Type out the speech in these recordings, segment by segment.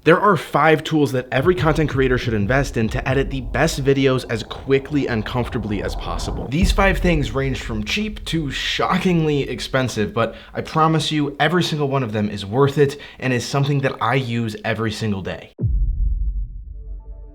There are 5 tools that every content creator should invest in to edit the best videos as quickly and comfortably as possible. These 5 things range from cheap to shockingly expensive, but I promise you every single one of them is worth it and is something that I use every single day.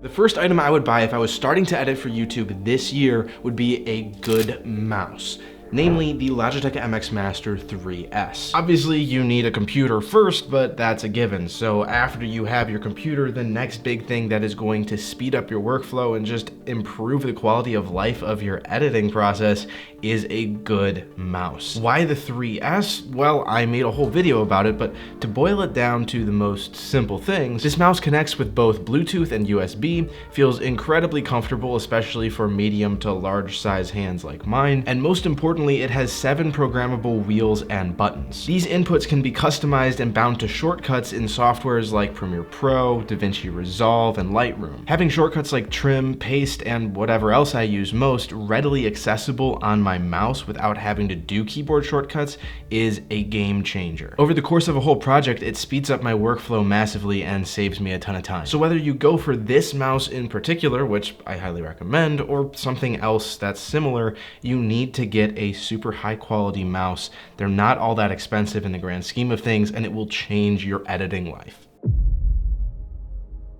The first item I would buy if I was starting to edit for YouTube this year would be a good mouse, namely the Logitech MX Master 3S. Obviously, you need a computer first, but that's a given. So after you have your computer, the next big thing that is going to speed up your workflow and just improve the quality of life of your editing process is a good mouse. Why the 3S? Well, I made a whole video about it, but to boil it down to the most simple things, this mouse connects with both Bluetooth and USB, feels incredibly comfortable, especially for medium to large size hands like mine, and most importantly, it has 7 programmable wheels and buttons. These inputs can be customized and bound to shortcuts in softwares like Premiere Pro, DaVinci Resolve, and Lightroom. Having shortcuts like trim, paste, and whatever else I use most readily accessible on my mouse without having to do keyboard shortcuts is a game changer. Over the course of a whole project, it speeds up my workflow massively and saves me a ton of time. So whether you go for this mouse in particular, which I highly recommend, or something else that's similar, you need to get a super high quality mouse. They're not all that expensive in the grand scheme of things, and it will change your editing life.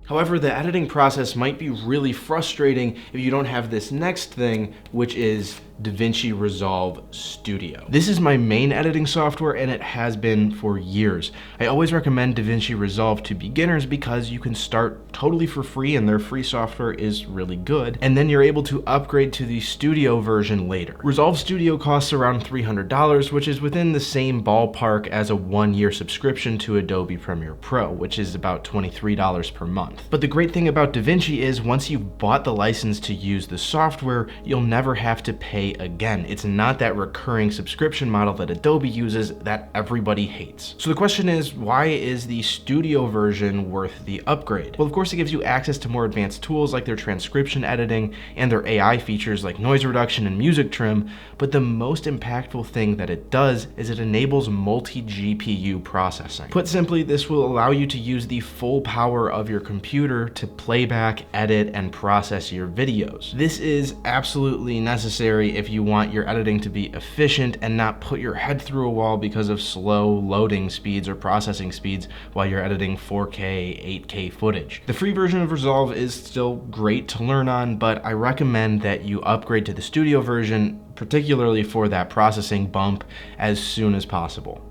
However, the editing process might be really frustrating if you don't have this next thing, which is DaVinci Resolve Studio. This is my main editing software and it has been for years. I always recommend DaVinci Resolve to beginners because you can start totally for free and their free software is really good, and then you're able to upgrade to the Studio version later. Resolve Studio costs around $300, which is within the same ballpark as a 1-year subscription to Adobe Premiere Pro, which is about $23 per month. But the great thing about DaVinci is once you've bought the license to use the software, you'll never have to pay again. It's not that recurring subscription model that Adobe uses that everybody hates. So the question is, why is the Studio version worth the upgrade? Well, of course, it gives you access to more advanced tools like their transcription editing and their AI features like noise reduction and music trim, but the most impactful thing that it does is it enables multi-GPU processing. Put simply, this will allow you to use the full power of your computer to playback, edit, and process your videos. This is absolutely necessary if you want your editing to be efficient and not put your head through a wall because of slow loading speeds or processing speeds while you're editing 4K, 8K footage. The free version of Resolve is still great to learn on, but I recommend that you upgrade to the Studio version, particularly for that processing bump, as soon as possible.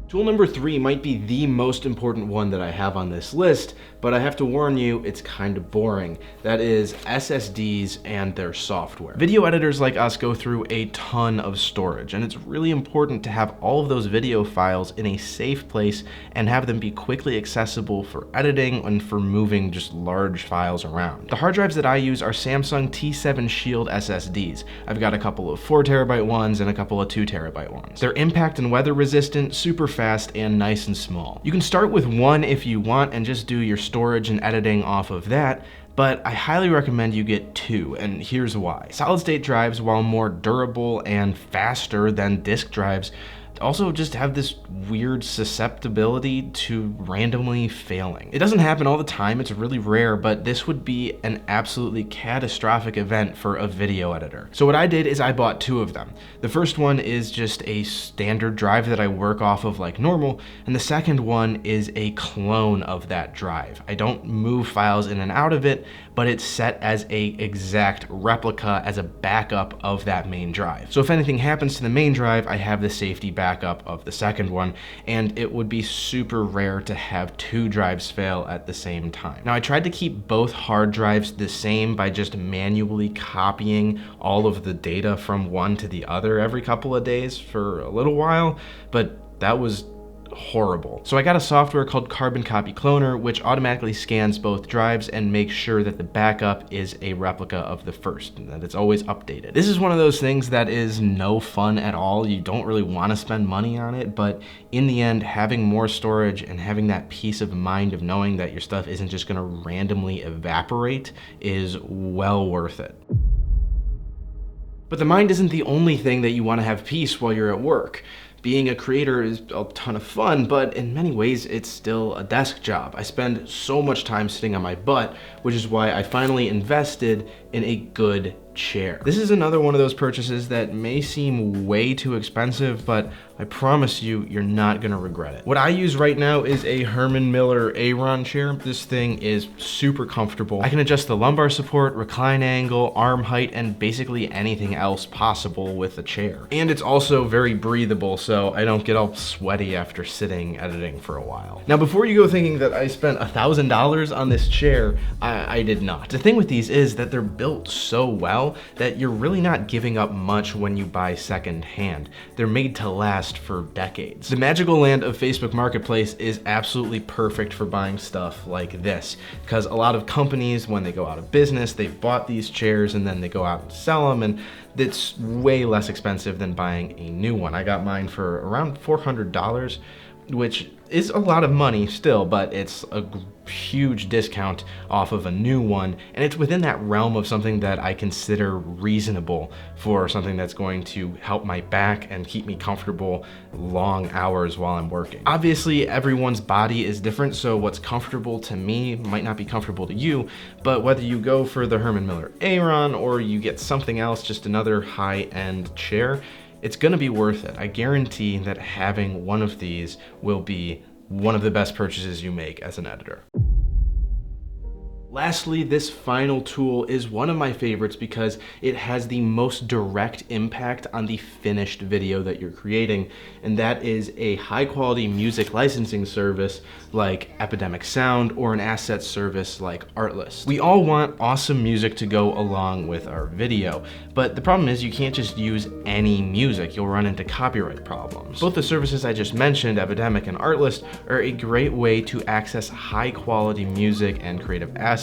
Tool number 3 might be the most important one that I have on this list, but I have to warn you, it's kind of boring. That is SSDs and their software. Video editors like us go through a ton of storage, and it's really important to have all of those video files in a safe place and have them be quickly accessible for editing and for moving just large files around. The hard drives that I use are Samsung T7 Shield SSDs. I've got a couple of 4TB ones and a couple of 2TB ones. They're impact and weather resistant, super fast, and nice and small. You can start with one if you want and just do your storage and editing off of that, but I highly recommend you get 2, and here's why. Solid state drives, while more durable and faster than disk drives, also just have this weird susceptibility to randomly failing. It doesn't happen all the time, it's really rare, but this would be an absolutely catastrophic event for a video editor. So what I did is I bought 2 of them. The first one is just a standard drive that I work off of like normal, and the second one is a clone of that drive. I don't move files in and out of it, but it's set as a exact replica, as a backup of that main drive. So if anything happens to the main drive, I have the safety backup of the second one, and it would be super rare to have 2 drives fail at the same time. Now, I tried to keep both hard drives the same by just manually copying all of the data from one to the other every couple of days for a little while, but that was horrible. So I got a software called Carbon Copy Cloner, which automatically scans both drives and makes sure that the backup is a replica of the first and that it's always updated. This is one of those things that is no fun at all. You don't really want to spend money on it, but in the end, having more storage and having that peace of mind of knowing that your stuff isn't just going to randomly evaporate is well worth it. But the mind isn't the only thing that you want to have peace while you're at work. Being a creator is a ton of fun, but in many ways it's still a desk job. I spend so much time sitting on my butt, which is why I finally invested in a good chair. This is another one of those purchases that may seem way too expensive, but I promise you, you're not gonna regret it. What I use right now is a Herman Miller Aeron chair. This thing is super comfortable. I can adjust the lumbar support, recline angle, arm height, and basically anything else possible with the chair. And it's also very breathable, so I don't get all sweaty after sitting editing for a while. Now, before you go thinking that I spent $1,000 on this chair, I did not. The thing with these is that they're built so well that you're really not giving up much when you buy secondhand. They're made to last for decades. The magical land of Facebook Marketplace is absolutely perfect for buying stuff like this, because a lot of companies, when they go out of business, they've bought these chairs and then they go out and sell them, and it's way less expensive than buying a new one. I got mine for around $400, which is a lot of money still, but it's a huge discount off of a new one, and it's within that realm of something that I consider reasonable for something that's going to help my back and keep me comfortable long hours while I'm working. Obviously, everyone's body is different, so what's comfortable to me might not be comfortable to you, but whether you go for the Herman Miller Aeron or you get something else, just another high-end chair, it's gonna be worth it. I guarantee that having one of these will be one of the best purchases you make as an editor. Lastly, this final tool is one of my favorites because it has the most direct impact on the finished video that you're creating, and that is a high-quality music licensing service like Epidemic Sound or an asset service like Artlist. We all want awesome music to go along with our video, but the problem is you can't just use any music. You'll run into copyright problems. Both the services I just mentioned, Epidemic and Artlist, are a great way to access high-quality music and creative assets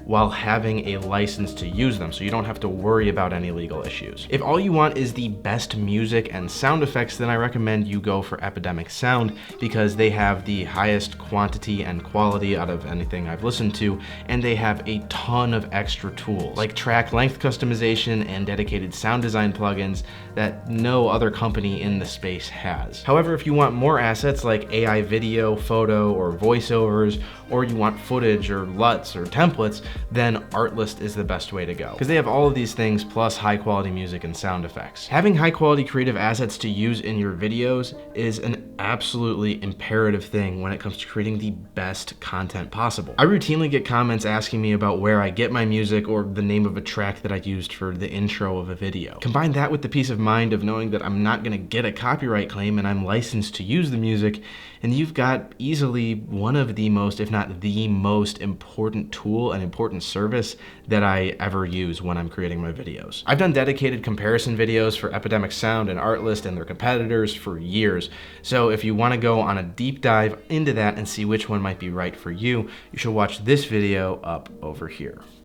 while having a license to use them, so you don't have to worry about any legal issues. If all you want is the best music and sound effects, then I recommend you go for Epidemic Sound because they have the highest quantity and quality out of anything I've listened to, and they have a ton of extra tools like track length customization and dedicated sound design plugins that no other company in the space has. However, if you want more assets like AI video, photo, or voiceovers, or you want footage or LUTs or templates, then Artlist is the best way to go, because they have all of these things plus high quality music and sound effects. Having high quality creative assets to use in your videos is an absolutely imperative thing when it comes to creating the best content possible. I routinely get comments asking me about where I get my music or the name of a track that I used for the intro of a video. Combine that with the peace of mind of knowing that I'm not gonna get a copyright claim and I'm licensed to use the music, and you've got easily one of the most, if not the most important tool and important service that I ever use when I'm creating my videos. I've done dedicated comparison videos for Epidemic Sound and Artlist and their competitors for years. So if you want to go on a deep dive into that and see which one might be right for you, you should watch this video up over here.